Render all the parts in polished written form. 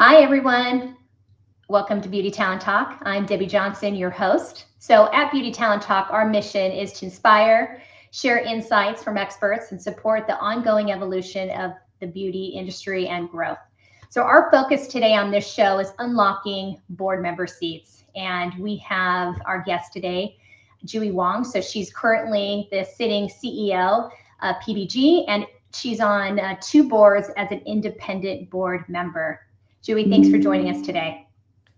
Hi, everyone. Welcome to Beauty Talent Talk. I'm Debbie Johnson, your host. So at Beauty Talent Talk, our mission is to inspire, share insights from experts, and support the ongoing evolution of the beauty industry and growth. So our focus today on this show is unlocking board member seats. And we have our guest today, JuE Wong. So she's currently the sitting CEO of PBG, and she's on two boards as an independent board member. JuE, thanks for joining us today.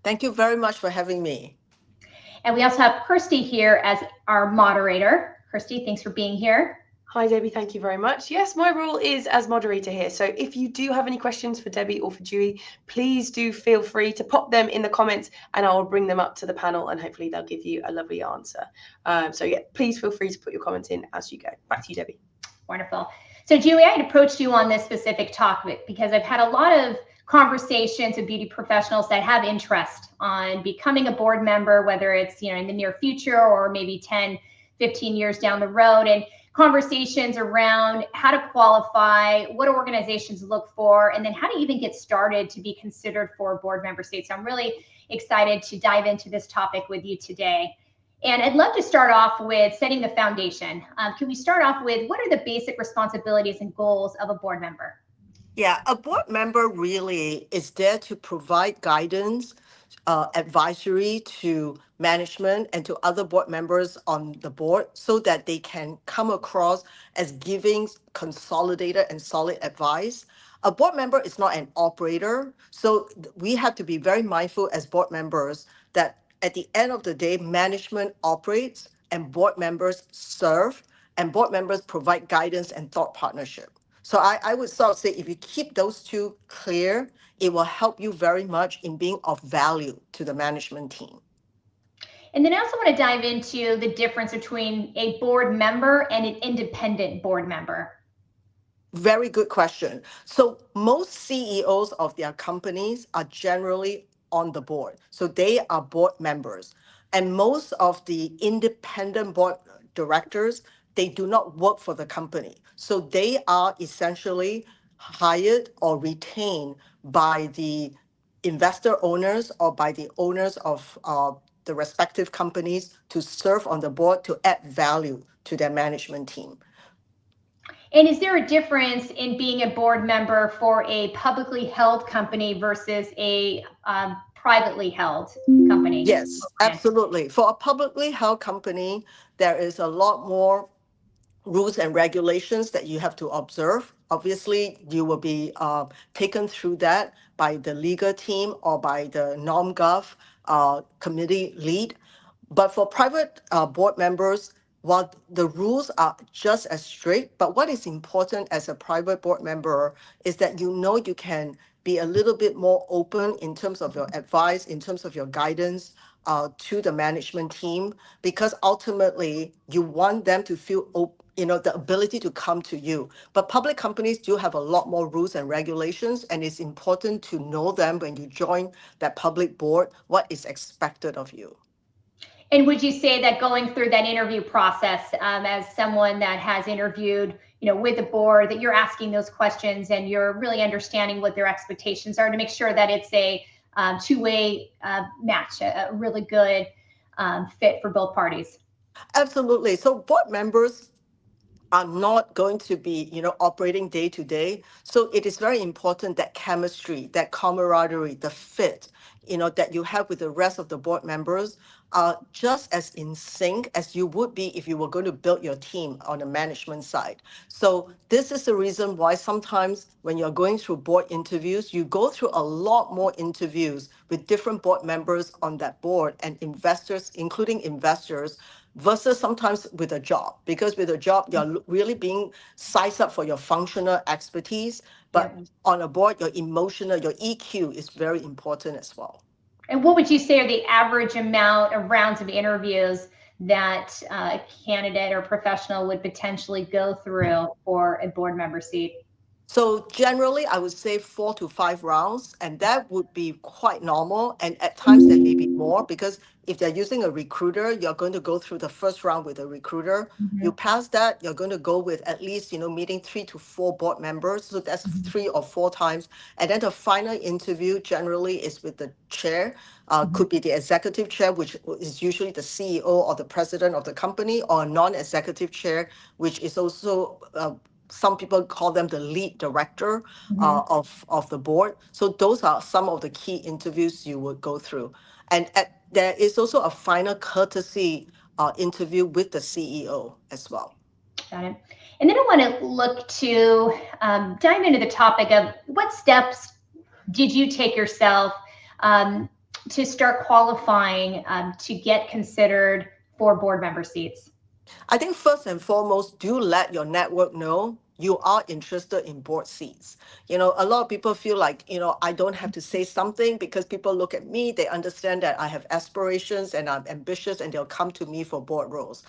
Thank you very much for having me. And we also have Kirsty here as our moderator. Kirsty, thanks for being here. Hi, Debbie. Thank you very much. Yes, my role is as moderator here. So if you do have any questions for Debbie or for JuE, please do feel free to pop them in the comments and I will bring them up to the panel and hopefully they'll give you a lovely answer. So yeah, please feel free to put your comments in as you go. Back to you, Debbie. Wonderful. So JuE, I had approached you on this specific topic because I've had a lot of conversations with beauty professionals that have interest on becoming a board member, whether it's in the near future or maybe 10, 15 years down the road, and conversations around how to qualify, what do organizations look for, and then how to even get started to be considered for a board member seat. So I'm really excited to dive into this topic with you today. And I'd love to start off with setting the foundation. Can we start off with what are the basic responsibilities and goals of a board member? Yeah, a board member really is there to provide guidance, advisory to management and to other board members on the board so that they can come across as giving consolidated and solid advice. A board member is not an operator, so we have to be very mindful as board members that at the end of the day, management operates and board members serve, and board members provide guidance and thought partnership. So I would sort of say if you keep those two clear, it will help you very much in being of value to the management team. And then I also want to dive into the difference between a board member and an independent board member. Very good question. So most CEOs of their companies are generally on the board. So they are board members. And most of the independent board directors, they do not work for the company. So they are essentially hired or retained by the investor owners or by the owners of the respective companies to serve on the board to add value to their management team. And is there a difference in being a board member for a publicly held company versus a privately held company? Yes, absolutely. For a publicly held company, there is a lot more rules and regulations that you have to observe. Obviously, you will be taken through that by the legal team or by the NomGov committee lead. But for private board members, while the rules are just as strict, but what is important as a private board member is that you can be a little bit more open in terms of your advice, in terms of your guidance to the management team, because ultimately you want them to feel the ability to come to you. But public companies do have a lot more rules and regulations, and it's important to know them when you join that public board, what is expected of you. And would you say that going through that interview process, as someone that has interviewed, with the board, that you're asking those questions and you're really understanding what their expectations are to make sure that it's a two-way match, a really good fit for both parties? Absolutely. So board members are not going to be, operating day to day. So it is very important that chemistry, that camaraderie, the fit, that you have with the rest of the board members are just as in sync as you would be if you were going to build your team on the management side. So this is the reason why sometimes when you're going through board interviews, you go through a lot more interviews with different board members on that board and investors, including investors, versus sometimes with a job, because with a job, you're really being sized up for your functional expertise, but on a board, your emotional, your EQ is very important as well. And what would you say are the average amount of rounds of interviews that a candidate or professional would potentially go through for a board member seat? So generally, I would say 4 to 5 rounds, and that would be quite normal. And at times there may be more because if they're using a recruiter, you're going to go through the first round with a recruiter. You Mhm, pass that, you're going to go with at least, meeting 3 to 4 board members. So that's mhm, 3 or 4 times. And then the final interview generally is with the chair, mhm, could be the executive chair, which is usually the CEO or the president of the company, or a non-executive chair, which is also some people call them the lead director mhm. of the board. So those are some of the key interviews you would go through. And there is also a final courtesy interview with the CEO as well. Got it. And then I want to look to dive into the topic of what steps did you take yourself um, to start qualifying to get considered for board member seats? I think first and foremost, do let your network know you are interested in board seats. A lot of people feel like, I don't have to say something because people look at me, they understand that I have aspirations and I'm ambitious and they'll come to me for board roles.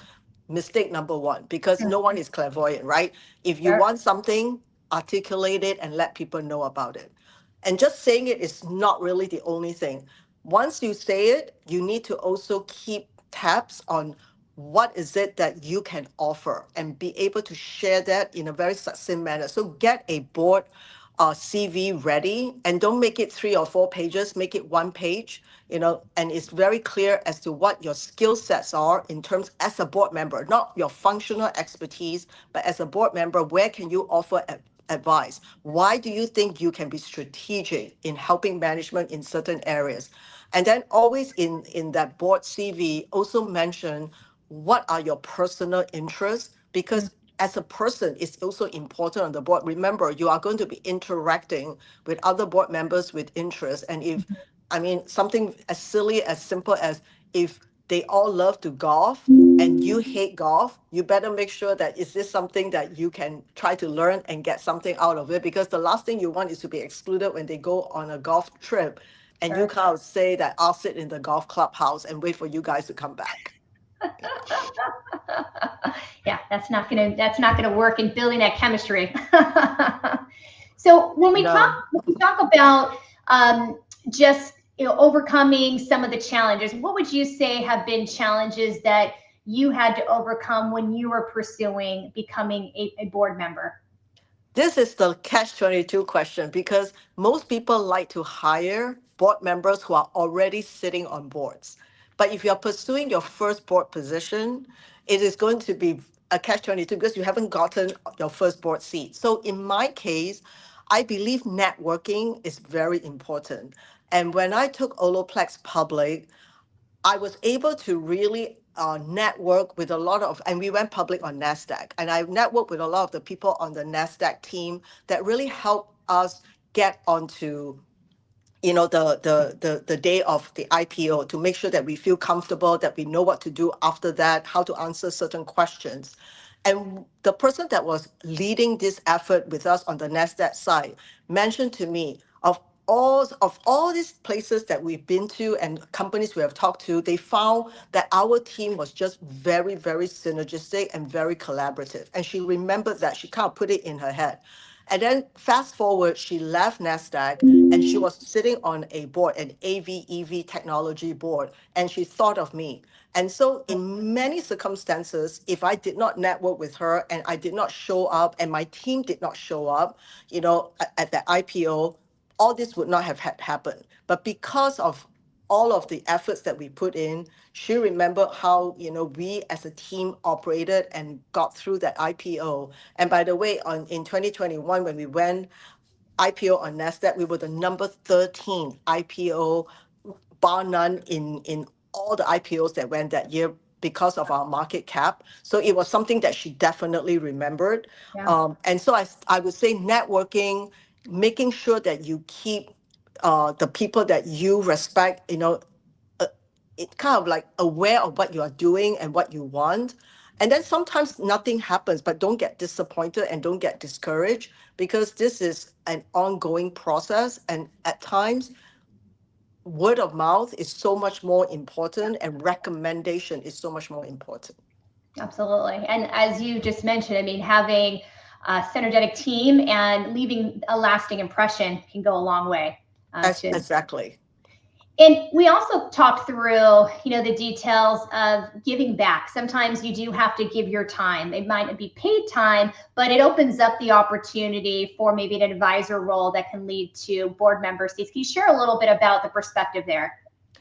Mistake number one, because no one is clairvoyant, right? If you Sure. want something, articulate it and let people know about it. And just saying it is not really the only thing. Once you say it, you need to also keep tabs on what is it that you can offer and be able to share that in a very succinct manner. So get a board CV ready and don't make it 3 or 4 pages, make it 1 page, and it's very clear as to what your skill sets are in terms as a board member, not your functional expertise, but as a board member, where can you offer advice? Why do you think you can be strategic in helping management in certain areas? And then always in that board CV, also mention what are your personal interests, because as a person, it's also important on the board. Remember, you are going to be interacting with other board members with interest. And if, I mean, something as silly as simple as if they all love to golf and you hate golf, you better make sure that is this something that you can try to learn and get something out of it. Because the last thing you want is to be excluded when they go on a golf trip and you Sure. kind of say that I'll sit in the golf clubhouse and wait for you guys to come back. Yeah, that's not gonna work in building that chemistry. So No. when we talk about just overcoming some of the challenges, what would you say have been challenges that you had to overcome when you were pursuing becoming a board member? This is the catch-22 question because most people like to hire board members who are already sitting on boards. But if you're pursuing your first board position, it is going to be a catch-22 because you haven't gotten your first board seat. So in my case, I believe networking is very important. And when I took Oloplex public, I was able to really network with a lot of, and we went public on NASDAQ, and I networked with a lot of the people on the NASDAQ team that really helped us get onto the day of the IPO to make sure that we feel comfortable, that we know what to do after that, how to answer certain questions. And the person that was leading this effort with us on the NASDAQ side mentioned to me of all these places that we've been to and companies we have talked to, they found that our team was just very, very synergistic and very collaborative. And she remembered that. She kind of put it in her head. And then fast forward, she left NASDAQ and she was sitting on a board, an AV/EV technology board, and she thought of me. And so in many circumstances, if I did not network with her and I did not show up and my team did not show up, at the IPO, all this would not have happened. But because of all of the efforts that we put in, she remembered how, we as a team operated and got through that IPO. And by the way, in 2021, when we went IPO on NASDAQ, we were the number 13 IPO, bar none, in all the IPOs that went that year because of our market cap. So it was something that she definitely remembered. Yeah. And so I would say networking, making sure that you keep the people that you respect, uh, it kind of like aware of what you are doing and what you want. And then sometimes nothing happens, but don't get disappointed and don't get discouraged because this is an ongoing process. And at times, word of mouth is so much more important and recommendation is so much more important. Absolutely. And as you just mentioned, I mean, having synergetic team, and leaving a lasting impression can go a long way. Exactly. And we also talked through, the details of giving back. Sometimes you do have to give your time. It might not be paid time, but it opens up the opportunity for maybe an advisor role that can lead to board member seats. Can you share a little bit about the perspective there?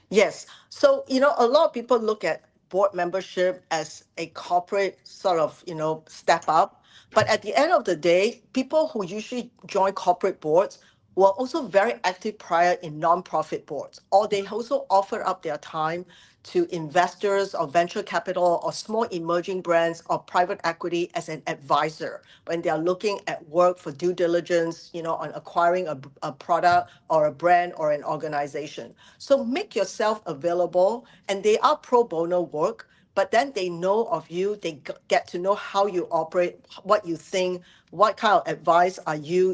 Yes. So, a lot of people look at board membership as a corporate sort of, step up. But at the end of the day, people who usually join corporate boards were also very active prior in nonprofit boards, or they also offer up their time to investors or venture capital or small emerging brands or private equity as an advisor when they are looking at work for due diligence, on acquiring a product or a brand or an organization. So make yourself available, and they are pro bono work, but then they know of you, they get to know how you operate, what you think, what kind of advice are you,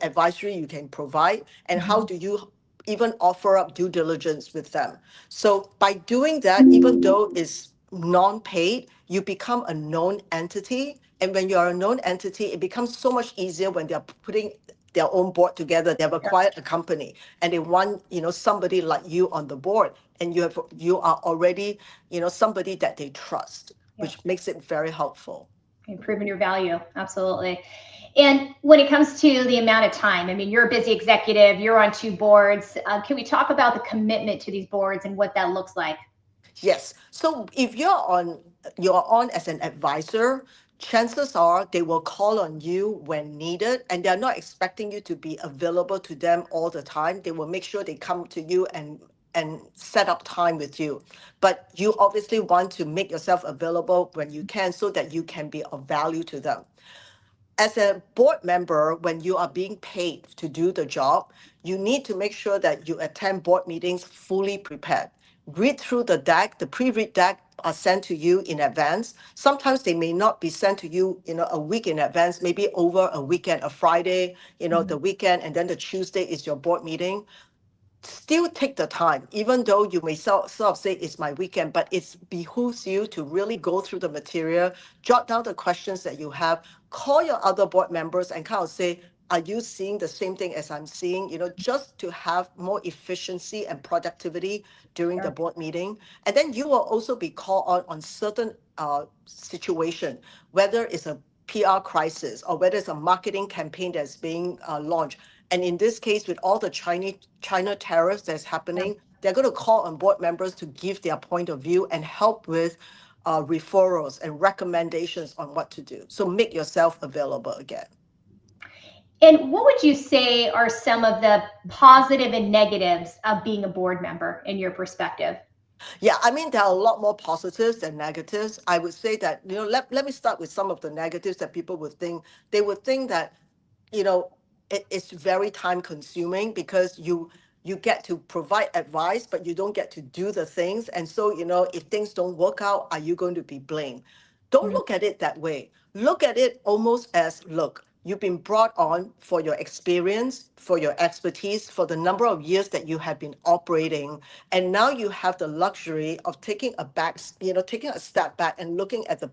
advisory you can provide, and how do you even offer up due diligence with them. So by doing that, even though it's non-paid, you become a known entity. And when you are a known entity, it becomes so much easier when they're putting their own board together. They've acquired a company and they want, somebody like you on the board, and you are already, somebody that they trust, which makes it very helpful. Improving your value. Absolutely. And when it comes to the amount of time, I mean, you're a busy executive, you're on 2 boards. Can we talk about the commitment to these boards and what that looks like? Yes. So if you're on as an advisor, chances are they will call on you when needed, and they're not expecting you to be available to them all the time. They will make sure they come to you and set up time with you. But you obviously want to make yourself available when you can so that you can be of value to them. As a board member, when you are being paid to do the job, you need to make sure that you attend board meetings fully prepared. Read through the deck. The pre-read deck are sent to you in advance. Sometimes they may not be sent to you, a week in advance, maybe over a weekend, a Friday, the weekend, and then the Tuesday is your board meeting. Still take the time, even though you may sort of say it's my weekend, but it behooves you to really go through the material, jot down the questions that you have, call your other board members and kind of say, are you seeing the same thing as I'm seeing? Just to have more efficiency and productivity during the board meeting. And then you will also be called on certain situation, whether it's a PR crisis or whether it's a marketing campaign that's being launched. And in this case, with all the China tariffs that's happening, they're going to call on board members to give their point of view and help with referrals and recommendations on what to do. So make yourself available again. And what would you say are some of the positive and negatives of being a board member in your perspective? Yeah, I mean, there are a lot more positives than negatives. I would say that, let me start with some of the negatives that people would think. They would think that, you know, it's very time consuming because you get to provide advice, but you don't get to do the things. And so, if things don't work out, are you going to be blamed? Don't look at it that way. Look at it almost as, look, you've been brought on for your experience, for your expertise, for the number of years that you have been operating. And now you have the luxury of taking a step back and looking at the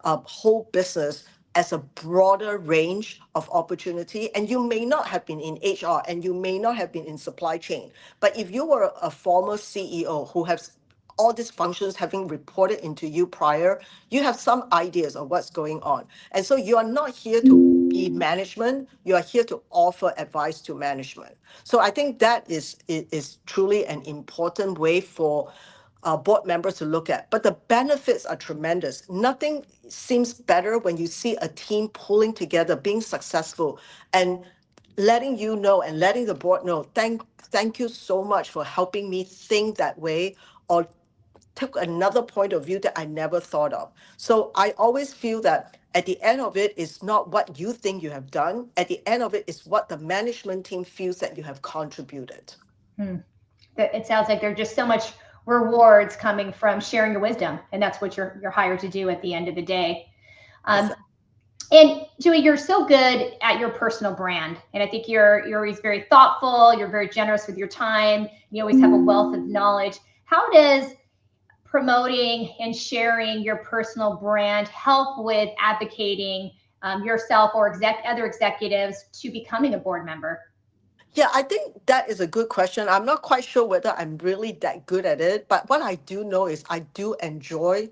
whole business as a broader range of opportunity. And you may not have been in HR and you may not have been in supply chain. But if you were a former CEO who has all these functions having reported into you prior, you have some ideas of what's going on. And so you are not here to be management, you are here to offer advice to management. So I think that is truly an important way for board members to look at. But the benefits are tremendous. Nothing seems better when you see a team pulling together, being successful, and letting you know and letting the board know, thank you so much for helping me think that way, or took another point of view that I never thought of. So I always feel that at the end of it is not what you think you have done. At the end of it is what the management team feels that you have contributed. It sounds like there's just so much rewards coming from sharing your wisdom, and that's what you're hired to do at the end of the day. Exactly. And JuE, you're so good at your personal brand, and I think you're always very thoughtful. You're very generous with your time. You always have a wealth of knowledge. How does promoting and sharing your personal brand help with advocating yourself or other executives to becoming a board member? Yeah, I think that is a good question. I'm not quite sure whether I'm really that good at it, but what I do know is I do enjoy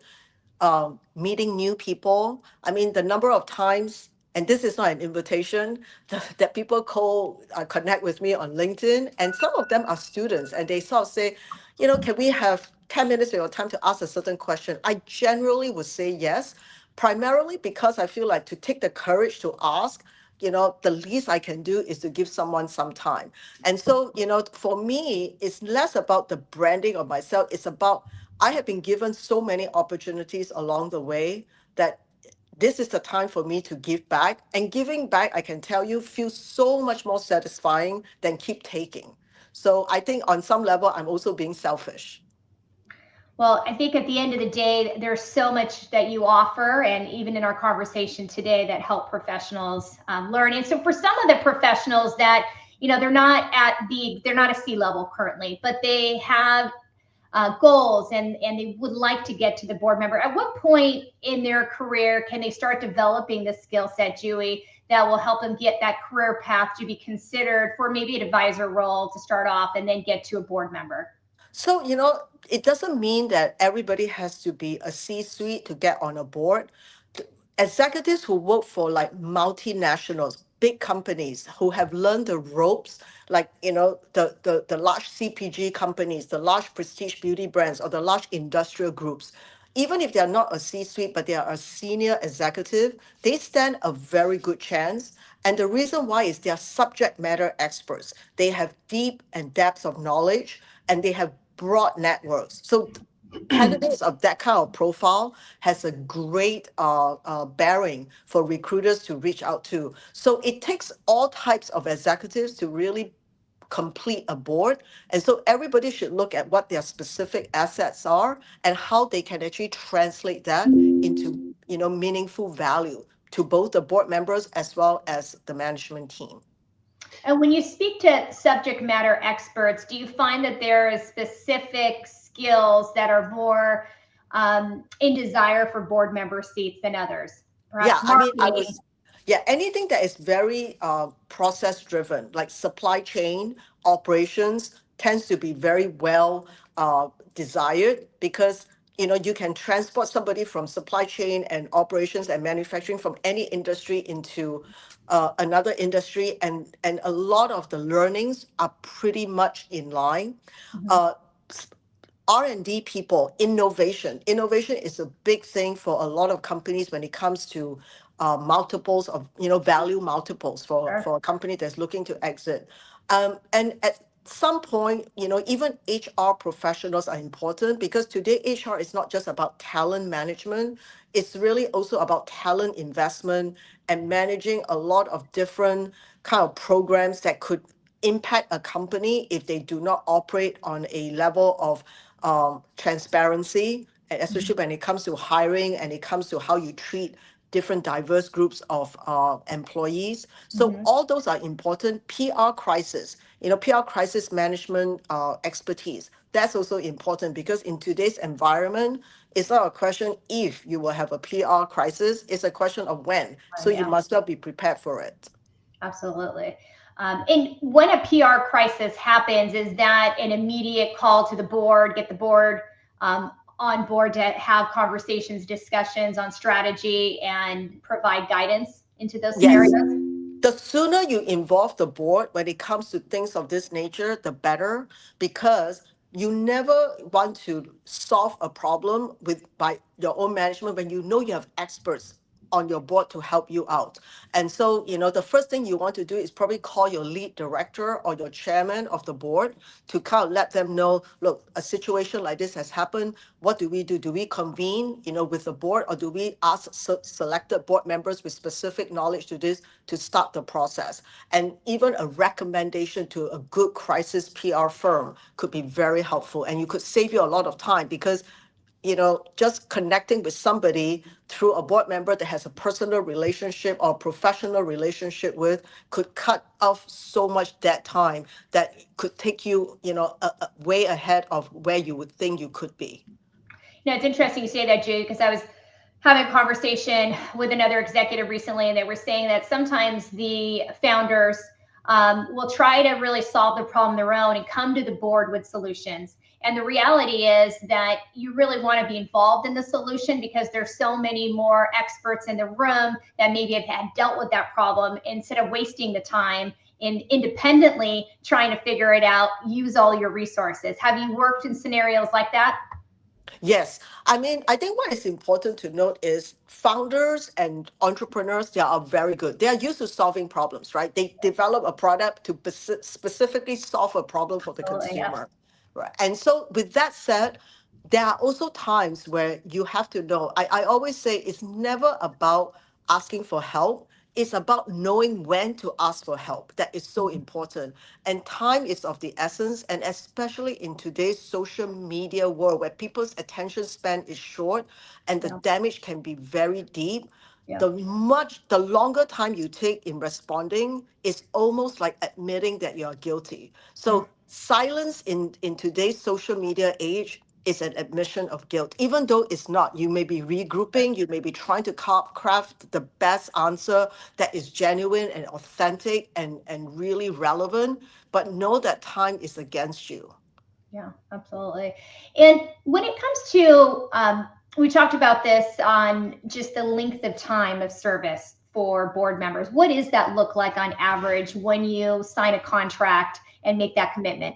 meeting new people. I mean, the number of times, and this is not an invitation, that people connect with me on LinkedIn, and some of them are students, and they sort of say, can we have 10 minutes of your time to ask a certain question? I generally would say yes, primarily because I feel like to take the courage to ask, the least I can do is to give someone some time. And so, for me, it's less about the branding of myself. It's about I have been given so many opportunities along the way that this is the time for me to give back. And giving back, I can tell you, feels so much more satisfying than keep taking. So I think on some level, I'm also being selfish. Well, I think at the end of the day, there's so much that you offer, and even in our conversation today, that help professionals learn. And so, for some of the professionals that they're not a C-level currently, but they have goals and they would like to get to the board member. At what point in their career can they start developing the skill set, JuE, that will help them get that career path to be considered for maybe an advisor role to start off and then get to a board member? So, it doesn't mean that everybody has to be a C-suite to get on a board. Executives who work for like multinationals, big companies who have learned the ropes, like, the large CPG companies, the large prestige beauty brands, or the large industrial groups, even if they're not a C-suite, but they are a senior executive, they stand a very good chance. And the reason why is they are subject matter experts. They have deep and depth of knowledge, and they have broad networks. So candidates of that kind of profile has a great bearing for recruiters to reach out to. So it takes all types of executives to really complete a board. And so everybody should look at what their specific assets are and how they can actually translate that into, meaningful value to both the board members as well as the management team. And when you speak to subject matter experts, do you find that there is specific skills that are more in desire for board member seats than others? Yeah, Perhaps I mean, marketing. anything that is very process driven, like supply chain operations, tends to be very well desired because you can transport somebody from supply chain and operations and manufacturing from any industry into another industry, and a lot of the learnings are pretty much in line. Mhm. Uh, R&D people, innovation. Innovation is a big thing for a lot of companies when it comes to multiples of, value multiples Sure. for a company that's looking to exit. And at some point, even HR professionals are important because today HR is not just about talent management. It's really also about talent investment and managing a lot of different kind of programs that could impact a company if they do not operate on a level of transparency, and especially when it comes to hiring and it comes to how you treat different diverse groups of employees. So Mhm. all those are important. PR crisis, PR crisis management expertise. That's also important because in today's environment, it's not a question if you will have a PR crisis, it's a question of when. So you Yeah, must well be prepared for it. absolutely. And when a PR crisis happens, is that an immediate call to the board, get the board on board to have conversations, discussions on strategy and provide guidance into those Yes. scenarios? The sooner you involve the board when it comes to things of this nature, the better, because you never want to solve a problem by your own management when you know you have experts on your board to help you out. And so, the first thing you want to do is probably call your lead director or your chairman of the board to kind of let them know, look, a situation like this has happened. What do we do? Do we convene, with the board, or do we ask selected board members with specific knowledge to this to start the process? And even a recommendation to a good crisis PR firm could be very helpful, and you could save you a lot of time because just connecting with somebody through a board member that has a personal relationship or professional relationship with could cut off so much that time that could take you, way ahead of where you would think you could be. It's interesting you say that, Jude, because I was having a conversation with another executive recently, and they were saying that sometimes the founders will try to really solve the problem their own and come to the board with solutions. And the reality is that you really want to be involved in the solution because there's so many more experts in the room that maybe have had dealt with that problem, instead of wasting the time in independently trying to figure it out. Use all your resources. Have you worked in scenarios like that? Yes. I mean, I think what is important to note is founders and entrepreneurs, they are very good. They are used to solving problems, right? They develop a product to specifically solve a problem for the Absolutely, yeah. consumer. Right. And so with that said, there are also times where you have to know. I always say it's never about asking for help. It's about knowing when to ask for help. That is so important. And time is of the essence. And especially in today's social media world where people's attention span is short and the Yeah. damage can be very deep, Yeah. the longer time you take in responding is almost like admitting that you're guilty. So silence in today's social media age is an admission of guilt, even though it's not. You may be regrouping, you may be trying to craft the best answer that is genuine and authentic and really relevant, but know that time is against you. Yeah, absolutely. And when it comes to, we talked about this on just the length of time of service for board members. What does that look like on average when you sign a contract and make that commitment?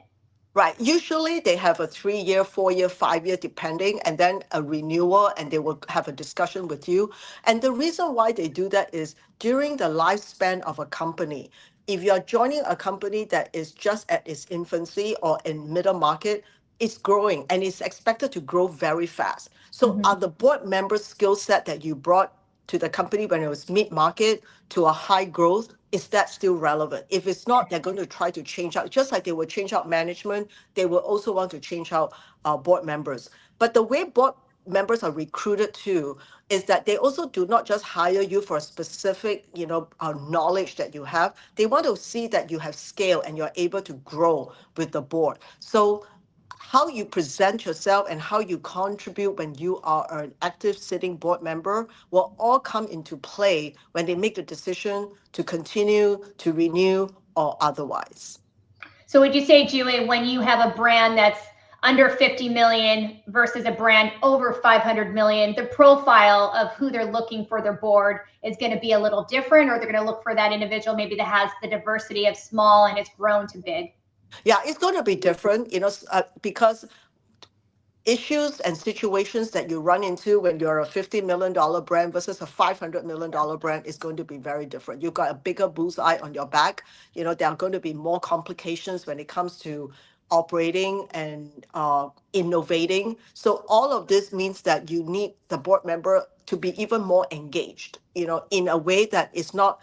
Right. Usually they have a 3-year, 4-year, 5-year, depending, and then a renewal, and they will have a discussion with you. And the reason why they do that is during the lifespan of a company, if you're joining a company that is just at its infancy or in middle market, it's growing and it's expected to grow very fast. So are the board member skill set that you brought to the company when it was mid-market to a high growth, is that still relevant? If it's not, they're going to try to change out, just like they will change out management, they will also want to change out board members. But the way board members are recruited too is that they also do not just hire you for a specific, knowledge that you have. They want to see that you have scale and you're able to grow with the board. So how you present yourself and how you contribute when you are an active sitting board member will all come into play when they make the decision to continue, to renew, or otherwise. So would you say, JuE, when you have a brand that's under 50 million versus a brand over 500 million, the profile of who they're looking for their board is going to be a little different, or they're going to look for that individual maybe that has the diversity of small and it's grown to big? Yeah, it's going to be different, because issues and situations that you run into when you're a $50 million brand versus a $500 million brand is going to be very different. You've got a bigger bullseye on your back. There are going to be more complications when it comes to operating and innovating. So all of this means that you need the board member to be even more engaged, in a way that is not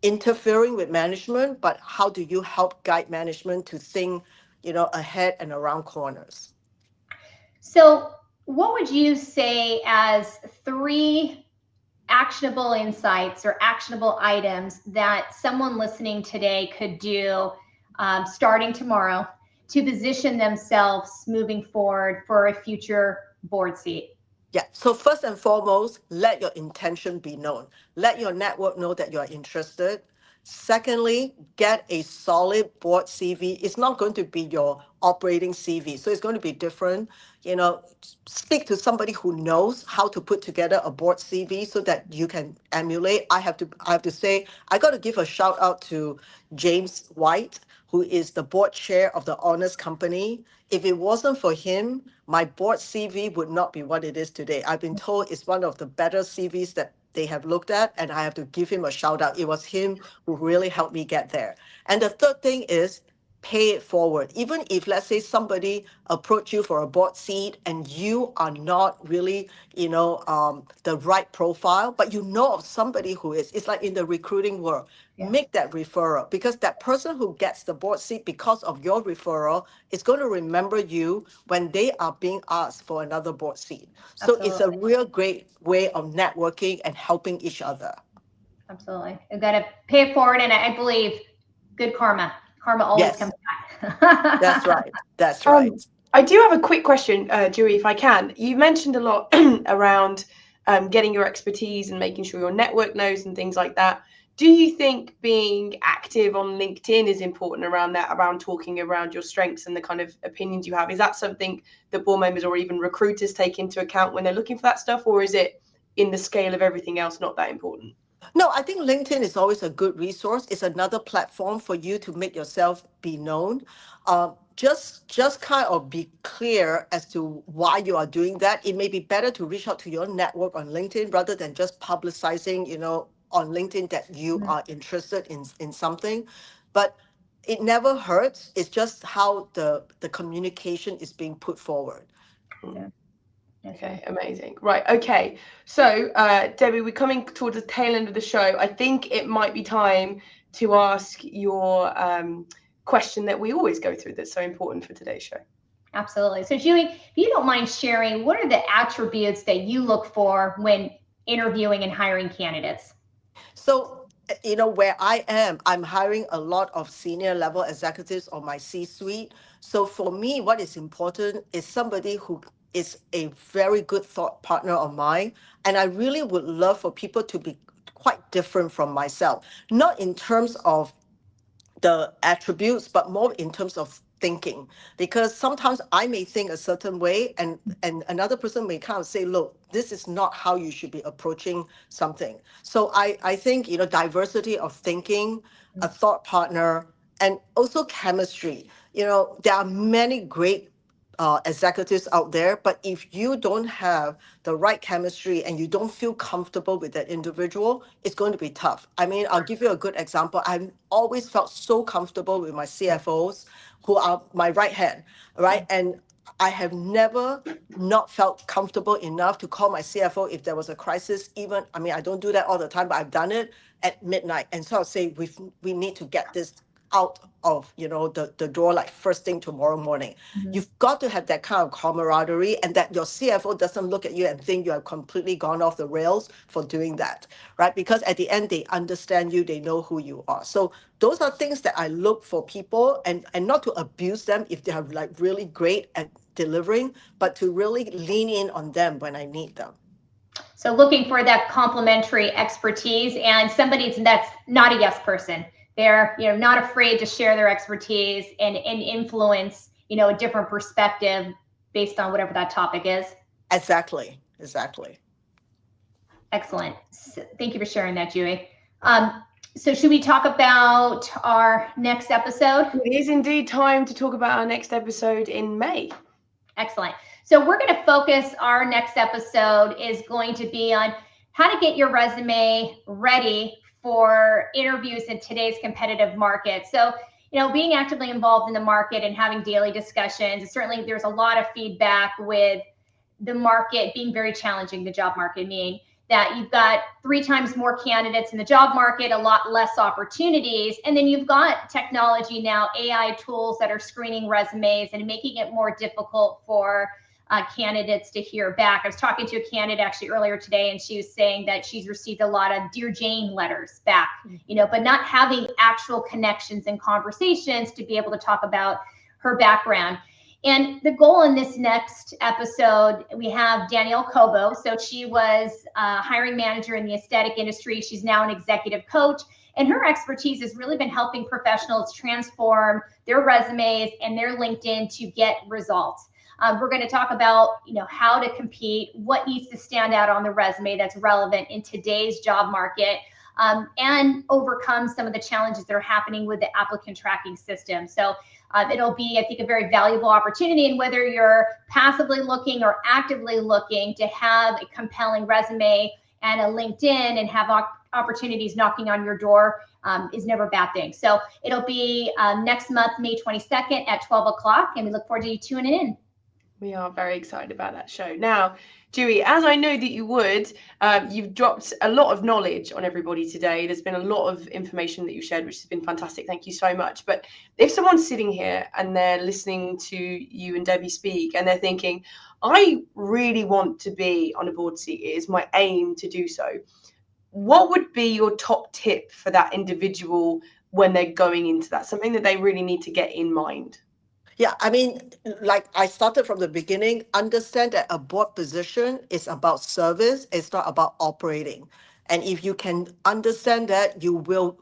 interfering with management, but how do you help guide management to think, ahead and around corners? So what would you say as 3 actionable insights or actionable items that someone listening today could do starting tomorrow to position themselves moving forward for a future board seat? Yeah. So first and foremost, let your intention be known. Let your network know that you're interested. Secondly, get a solid board CV. It's not going to be your operating CV. So it's going to be different. Speak to somebody who knows how to put together a board CV so that you can emulate. I have to say, I got to give a shout out to James White, who is the board chair of the Honest Company. If it wasn't for him, my board CV would not be what it is today. I've been told it's one of the better CVs that they have looked at, and I have to give him a shout out. It was him who really helped me get there. And the third thing is pay it forward. Even if, let's say, somebody approach you for a board seat and you are not really, the right profile, but you know of somebody who is, it's like in the recruiting world. Yeah. Make that referral, because that person who gets the board seat because of your referral is going to remember you when they are being asked for another board seat. So it's a real great way of networking and helping each other. Absolutely. You've got to pay it forward. And I believe good karma. Karma always Yes. comes back. That's right. That's right. I do have a quick question, JuE, if I can. You mentioned a lot around getting your expertise and making sure your network knows and things like that. Do you think being active on LinkedIn is important around that, around talking around your strengths and the kind of opinions you have? Is that something that board members or even recruiters take into account when they're looking for that stuff, or is it in the scale of everything else not that important? No, I think LinkedIn is always a good resource. It's another platform for you to make yourself be known. Just kind of be clear as to why you are doing that. It may be better to reach out to your network on LinkedIn rather than just publicizing, on LinkedIn that you are interested in something. But it never hurts. It's just how the communication is being put forward. Yeah. Okay, amazing. Right, okay. So, Debbie, we're coming towards the tail end of the show. I think it might be time to ask your question that we always go through that's so important for today's show. Absolutely. So, JuE, if you don't mind sharing, what are the attributes that you look for when interviewing and hiring candidates? So, where I am, I'm hiring a lot of senior level executives on my C-suite. So for me, what is important is somebody who is a very good thought partner of mine. And I really would love for people to be quite different from myself, not in terms of the attributes, but more in terms of thinking. Because sometimes I may think a certain way, and another person may kind of say, look, this is not how you should be approaching something. So I think, diversity of thinking, a thought partner, and also chemistry. There are many great executives out there, but if you don't have the right chemistry and you don't feel comfortable with that individual, it's going to be tough. I mean, I'll give you a good example. I've always felt so comfortable with my CFOs, who are my right hand, right? And I have never not felt comfortable enough to call my CFO if there was a crisis. I don't do that all the time, but I've done it at midnight. And so I'll say, we need to get this out of the door like first thing tomorrow morning. You've got to have that kind of camaraderie, and that your CFO doesn't look at you and think you have completely gone off the rails for doing that, right? Because at the end, they understand you, they know who you are. So those are things that I look for people, and not to abuse them if they are like really great at delivering, but to really lean in on them when I need them. So looking for that complementary expertise and somebody that's not a yes person. They're not afraid to share their expertise and influence a different perspective based on whatever that topic is. Exactly. Excellent. So thank you for sharing that, JuE. So should we talk about our next episode? It is indeed time to talk about our next episode in May. Excellent. So we're going to focus, our next episode is going to be on how to get your resume ready for interviews in today's competitive market. So, being actively involved in the market and having daily discussions, certainly there's a lot of feedback with the market being very challenging, the job market, meaning that you've got 3 times more candidates in the job market, a lot less opportunities. And then you've got technology now, AI tools that are screening resumes and making it more difficult for candidates to hear back. I was talking to a candidate actually earlier today, and she was saying that she's received a lot of Dear Jane letters back, but not having actual connections and conversations to be able to talk about her background. And the goal in this next episode, we have Danielle Cobo. So she was a hiring manager in the aesthetic industry. She's now an executive coach. And her expertise has really been helping professionals transform their resumes and their LinkedIn to get results. We're going to talk about, how to compete, what needs to stand out on the resume that's relevant in today's job market, and overcome some of the challenges that are happening with the applicant tracking system. So it'll be, I think, a very valuable opportunity. And whether you're passively looking or actively looking to have a compelling resume and a LinkedIn and have opportunities knocking on your door is never a bad thing. So it'll be next month, May 22nd at 12 o'clock. And we look forward to you tuning in. We are very excited about that show. Now, JuE, as I know that you would, you've dropped a lot of knowledge on everybody today. There's been a lot of information that you've shared, which has been fantastic. Thank you so much. But if someone's sitting here and they're listening to you and Debbie speak and they're thinking, I really want to be on a board seat, it is my aim to do so, what would be your top tip for that individual when they're going into that? Something that they really need to get in mind? Yeah, I mean, like I started from the beginning, understand that a board position is about service, it's not about operating. And if you can understand that, you will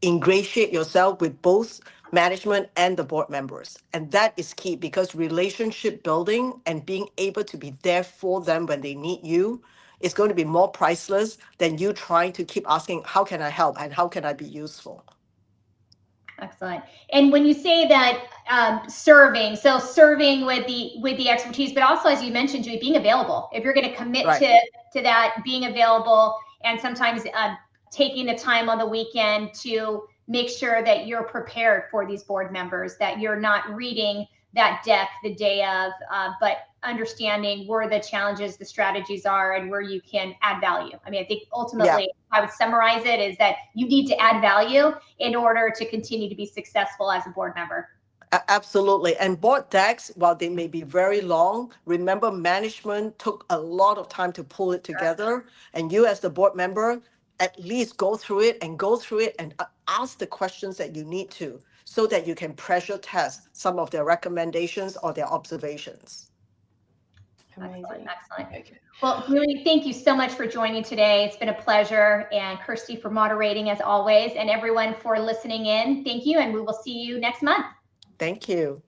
ingratiate yourself with both management and the board members. And that is key because relationship building and being able to be there for them when they need you is going to be more priceless than you trying to keep asking, how can I help and how can I be useful? Excellent. And when you say that serving with the expertise, but also as you mentioned, Julie, being available. If you're going to commit Right. to that, being available, and sometimes taking the time on the weekend to make sure that you're prepared for these board members, that you're not reading that deck the day of, but understanding where the challenges, the strategies are, and where you can add value. I mean, I think ultimately, I would summarize it is that you need to add value in order to continue to be successful as a board member. Absolutely. And board decks, while they may be very long, remember management took a lot of time to pull it together. And you as the board member, at least go through it and ask the questions that you need to so that you can pressure test some of their recommendations or their observations. Amazing. Excellent. Okay. Well, Julie, thank you so much for joining today. It's been a pleasure. And Kirsty for moderating as always, and everyone for listening in. Thank you. And we will see you next month. Thank you.